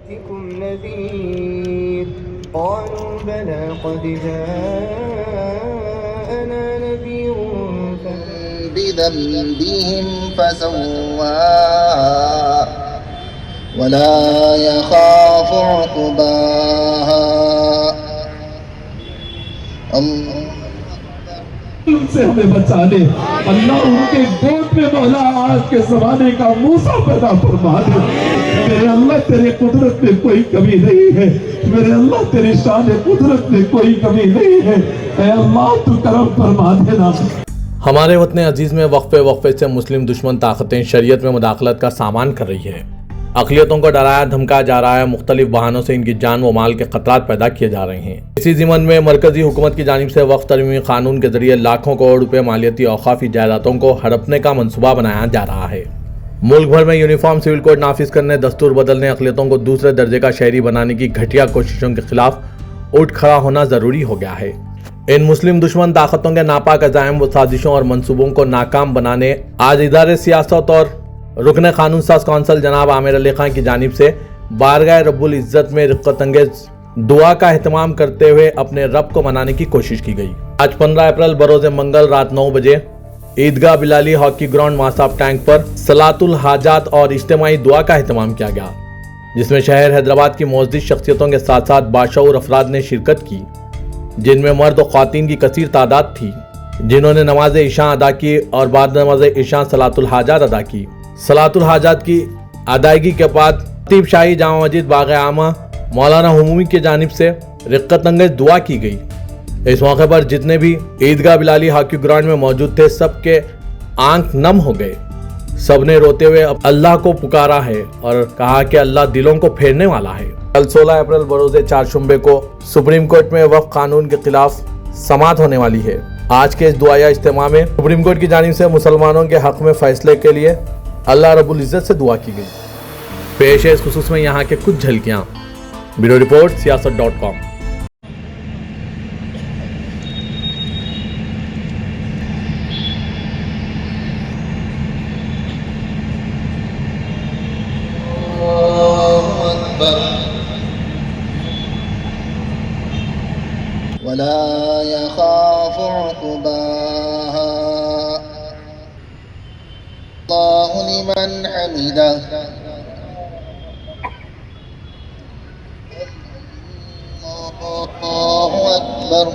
يأتكم نذير قالوا بلى قد جاءنا نذير بذنبهم فسواها ولا يخاف عقباها ان سے ہمیں بچا لے اللہ ان کے گود میں مولا آج کے زمانے کا موسیٰ پیدا فرما دے میرے اللہ تیری قدرت میں کوئی کمی نہیں ہے میرے اللہ تیری شان قدرت میں کوئی کمی نہیں ہے اے اللہ تو کرم فرما دینا ہمارے وطن عزیز میں وقفے سے مسلم دشمن طاقتیں شریعت میں مداخلت کا سامان کر رہی ہے اقلیتوں کو ڈرایا دھمکایا جا رہا ہے مختلف بہانوں سے ان کی جان و مال کے خطرات پیدا کیے جا رہے ہیں اسی ضمن میں مرکزی حکومت کی جانب سے وقف ترمیمی قانون کے ذریعے لاکھوں کروڑ روپے مالیاتی اوقافی جائیدادوں کو ہڑپنے کا منصوبہ بنایا جا رہا ہے ملک بھر میں یونیفارم سول کوڈ نافذ کرنے دستور بدلنے اقلیتوں کو دوسرے درجے کا شہری بنانے کی گھٹیا کوششوں کے خلاف اٹھ کھڑا ہونا ضروری ہو گیا ہے ان مسلم دشمن طاقتوں کے ناپاک عزائم و سازشوں اور منصوبوں کو ناکام بنانے آج ادارے سیاست اور رکن قانون ساز کونسل جناب عامر علی خان کی جانب سے بارگاہ رب العزت میں رقت انگیز دعا کا اہتمام کرتے ہوئے اپنے رب کو منانے کی کوشش کی گئی آج 15 اپریل بروز منگل رات 9 بجے عیدگاہ بلالی ہاکی گراؤنڈ ماساب ٹینک پر صلاۃ الحاجات اور اجتماعی دعا کا اہتمام کیا گیا جس میں شہر حیدرآباد کی معزز شخصیتوں کے ساتھ ساتھ باشعور افراد نے شرکت کی جن میں مرد و خواتین کی کثیر تعداد تھی جنہوں نے نماز عشاء ادا کی اور بعد نماز عشاء صلاۃ الحاجات ادا کی صلاۃ الحاجات کی ادائیگی کے بعد خطیب شاہی جامع مسجد باغ عامہ مولانا ہمومی کی جانب سے رقت انگیز دعا کی گئی اس موقع پر جتنے بھی عیدگاہ بلالی ہاکی گراؤنڈ میں موجود تھے سب کے آنکھ نم ہو گئے سب نے روتے ہوئے اللہ کو پکارا ہے اور کہا کہ اللہ دلوں کو پھیرنے والا ہے کل 16 اپریل بروز چہارشنبے کو سپریم کورٹ میں وقف قانون کے خلاف سماعت ہونے والی ہے آج کے اس دعائیہ اجتماع میں سپریم کورٹ کی جانب سے مسلمانوں کے حق میں فیصلے کے لیے اللہ رب العزت سے دعا کی گئی پیش ہے اس خصوص میں یہاں کے کچھ جھلکیاں بیورو رپورٹ سیاست.com ولا يخاف عقباها الله لمن حمده الله أكبر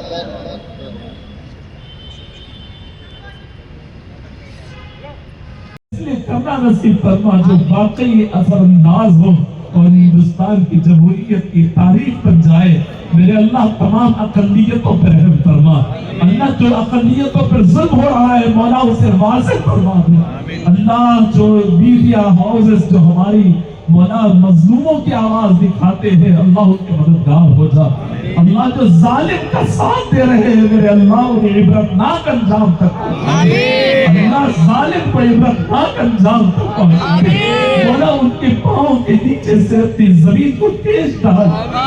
اس لیے کرنا نصیب فرما جو واقعی اثر انداز ہو اور ہندوستان کی جمہوریت کی تاریخ بن جائے میرے اللہ تمام اقلیتوں پر رحم فرما اللہ جو اقلیتوں پر ظلم ہو رہا ہے مولا اسے واضح فرما دے اللہ جو میڈیا ہاؤسز جو ہماری مولا مظلوموں کی آواز دکھاتے ہیں اللہ ان کے مددگار ہو جا اللہ جو ظالم کا ساتھ دے رہے ہیں میرے اللہ انہیں عبرتناک انجام تک اللہ ظالم کو عبرتناک انجام تک مولا ان کے پاؤں کے نیچے سے اپنی زمین کو تیز ڈال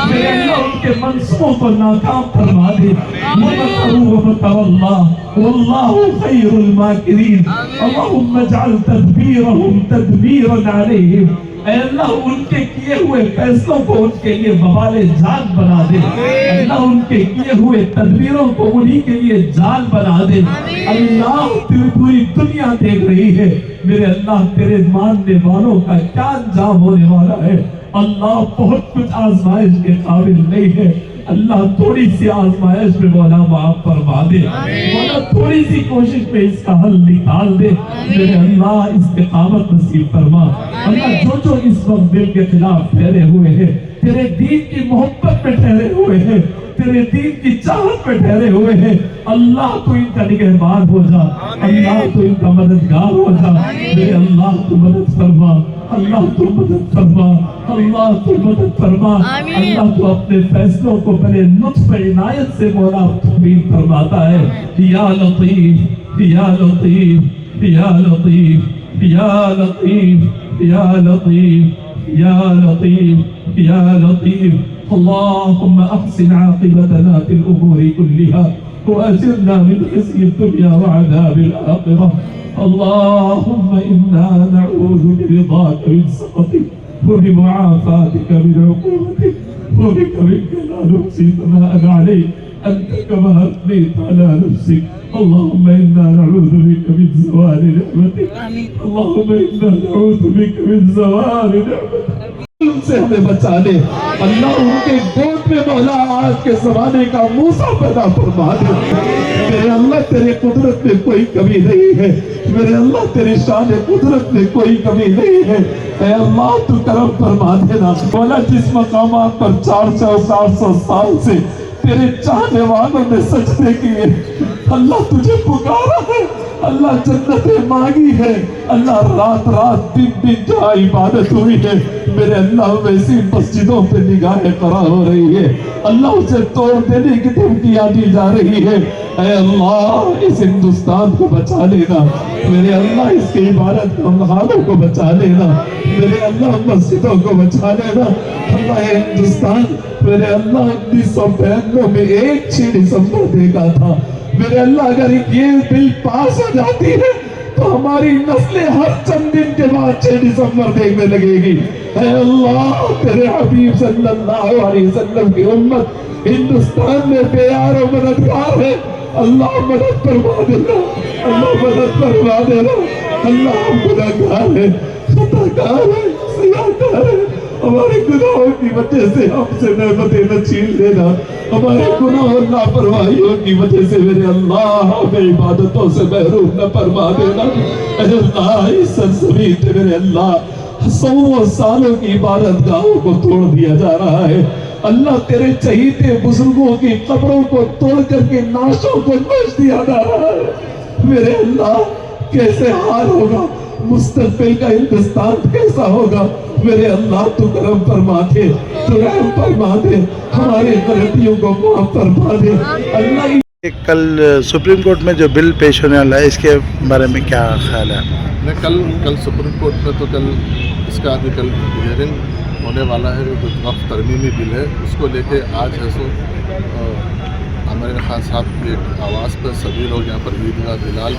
میرے اللہ ان کے منصوبوں کو ناکام فرما دے وَمَكَرُوا وَمَكَرَ اللَّهُ وَاللَّهُ خَيْرُ الْمَاكِرِينَ اللهم اجعل تدبيرهم تدبيرا عليهم اے اللہ ان کے کیے ہوئے فیصلوں کو ان کے لیے وبال جان بنا دے اللہ ان کے کیے ہوئے تدبیروں کو انہی کے لیے جان بنا دے اللہ پوری دنیا دیکھ رہی ہے میرے اللہ تیرے ماننے والوں کا کیا انجام ہونے والا ہے اللہ بہت کچھ آزمائش کے قابل نہیں ہے اللہ تھوڑی سی آزمائش میں مولا معاف فرما دے مولا تھوڑی سی کوشش میں اس کا حل نکال دے میرے اللہ استقامت نصیب فرما اللہ جو اس وقت دل کے خلاف ٹھہرے ہوئے ہیں تیرے دین کی محبت میں ٹھہرے ہوئے ہیں تیرے دین کی چاہت میں ٹھہرے ہوئے ہیں اللہ تو ان کا نگہبان ہو جا اللہ تو ان کا مددگار ہو جا میرے اللہ تو مدد فرما اللہ تو مدد فرما اللہ تو مدد فرما اللہ تو اپنے فیصلوں کو بڑے لطف عنایت سے مولا تقبیل فرماتا ہے یا لطیف یا لطیف یا لطیف یا لطیف یا لطیف یا لطیف یا لطیف اللهم احسن عاقبتنا في الامور كلها واجرنا من خزي الدنيا وعذاب الاخره اللهم انا نعوذ برضاك من سخطك وبمعافاتك من عقوبتك وبك منك لا نحصي ثناء عليك أنت كما أثنيت على نفسك. اللهم إنا نعوذ بك من زوال نعمتك. اللهم إنا نعوذ بك من زوال نعمتك. ان سے ہمیں بچا لے اللہ. ان کے گود میں مولا آج کے زمانے کا موسیٰ پیدا فرما دے. میرے اللہ تیرے قدرت میں کوئی کمی نہیں ہے. میرے اللہ تیری شان قدرت میں کوئی کمی نہیں ہے. اے اللہ تو کرم فرما دینا. مولا جس مقامات پر 400 سال سے تیرے چاہنے والوں نے سجدے کیے, اللہ تجھے پکارا ہے, اللہ جنتیں مانگی ہے, اللہ رات رات دن جہاں عبادت ہوئی ہے, میرے اللہ ویسی مسجدوں پہ نگاہیں قرا ہو رہی ہے. اللہ اسے توڑ دینے کی دھمکیاں دی جا رہی ہے. اے اللہ اس ہندوستان کو بچا لینا. میرے اللہ اس کی عبادت خانوں کو بچا لینا. میرے اللہ مسجدوں کو بچا لینا. اللہ ہندوستان میرے اللہ 1992 میں 6 دسمبر دیکھا تھا. میرے اللہ اگر یہ بل پاس ہو جاتی ہے تو ہماری نسلیں ہر چند دن کے بعد 6 دسمبر دیکھنے لگے گی. اے اللہ تیرے حبیب صلی اللہ علیہ وسلم کی امت ہندوستان میں بے یار و مددگار ہے. اللہ مدد فرما دینا. اللہ مدد فرما دینا. اللہ ہم گناہگار ہیں, خطاکار ہیں, سیاہکار ہیں. ہمارے گناہوں کی وجہ سے ہم سے نعمتیں نہ چھین لینا. ہمارے گناہ اور لاپرواہیوں کی وجہ سے میرے اللہ ہمیں عبادتوں سے محروم نہ فرما دینا. اے اللہ اس سرزمین پہ میرے اللہ 100 سالوں کی عبادت گاہوں کو توڑ دیا جا رہا ہے. اللہ تیرے چہیتے بزرگوں کی قبروں کو توڑ کر کے نعشوں کو نوش دیا جا رہا ہے. میرے اللہ کیسے حال ہوگا, مستقبل کا ہندوستان کیسا ہوگا. میرے اللہ تو کرم فرما دے, تو رحم فرما دے, ہماری غلطیوں کو معاف فرما دے. اللہ کل سپریم کورٹ میں جو بل پیش ہونے والا ہے اس کے بارے میں کیا خیال ہے؟ کل سپریم کورٹ میں تو کل اس کا ابھی کل ہیئرنگ ہونے والا ہے. جو وقت ترمیمی بل ہے اس کو لے کے آج ہے سو عامر خان صاحب کی ایک آواز پر سبھی لوگ یہاں پر عیدگاہ بلال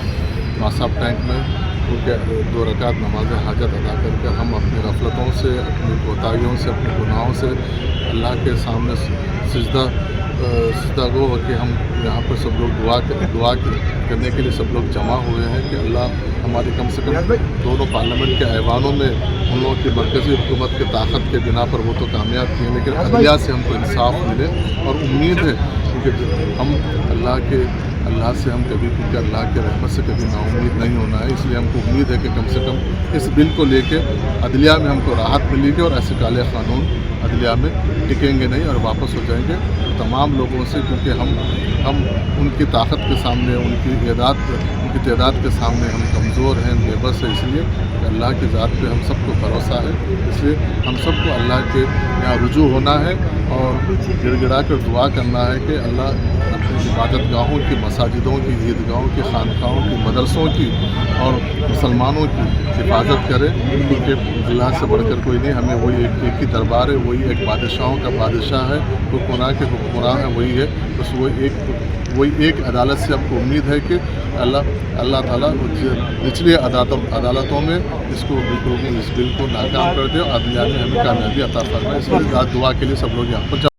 ماساب ٹینک میں کیونکہ 2 رکعت نماز حاجت ادا کر کے ہم اپنی غفلتوں سے, اپنی کوتاہیوں سے, اپنے گناہوں سے اللہ کے سامنے سجدہ گو ہو کے ہم یہاں پر سب لوگ دعا کرنے کے لیے سب لوگ جمع ہوئے ہیں کہ اللہ ہماری کم سے کم دونوں پارلیمنٹ کے ایوانوں میں ان لوگوں کی مرکزی حکومت کی طاقت کے بنا پر وہ تو کامیاب کیے, لیکن عدلیہ سے ہم کو انصاف ملے. اور امید ہے کیونکہ ہم اللہ سے ہم کبھی, کیونکہ اللہ کے رحمت سے کبھی نا امید نہیں ہونا ہے, اس لیے ہم کو امید ہے کہ کم سے کم اس بل کو لے کے عدلیہ میں ہم کو راحت ملے گی اور ایسے کالے قانون عدلیہ میں ٹکیں گے نہیں اور واپس ہو جائیں گے تمام لوگوں سے. کیونکہ ہم ان کی طاقت کے سامنے, ان کی تعداد کے سامنے ہم کمزور ہیں, بے بس ہے. اس لیے اللہ کی ذات پہ ہم سب کو بھروسہ ہے. اس لیے ہم سب کو اللہ کے یہاں رجوع ہونا ہے اور گڑ گڑا کر دعا کرنا ہے کہ اللہ اپنی عبادت گاہوں کی, مساجدوں کی, عیدگاہوں کی, خانقاہوں کی, مدرسوں کی اور مسلمانوں کی حفاظت کرے. کیونکہ اللہ سے بڑھ کر کوئی نہیں. ہمیں وہی ایک ہی دربار ہے, وہی ایک بادشاہوں کا بادشاہ ہے, حکمراں کے حکمراں ہیں وہی ہے. بس وہی ایک عدالت سے ہم کو امید ہے کہ اللہ تعالیٰ نچلی عدالتوں میں اس بل کو ناکام کر دے اور عدلیہ میں ہمیں کامیابی عطا فرمائے. اس لیے دعا کے لیے سب لوگ یہاں پر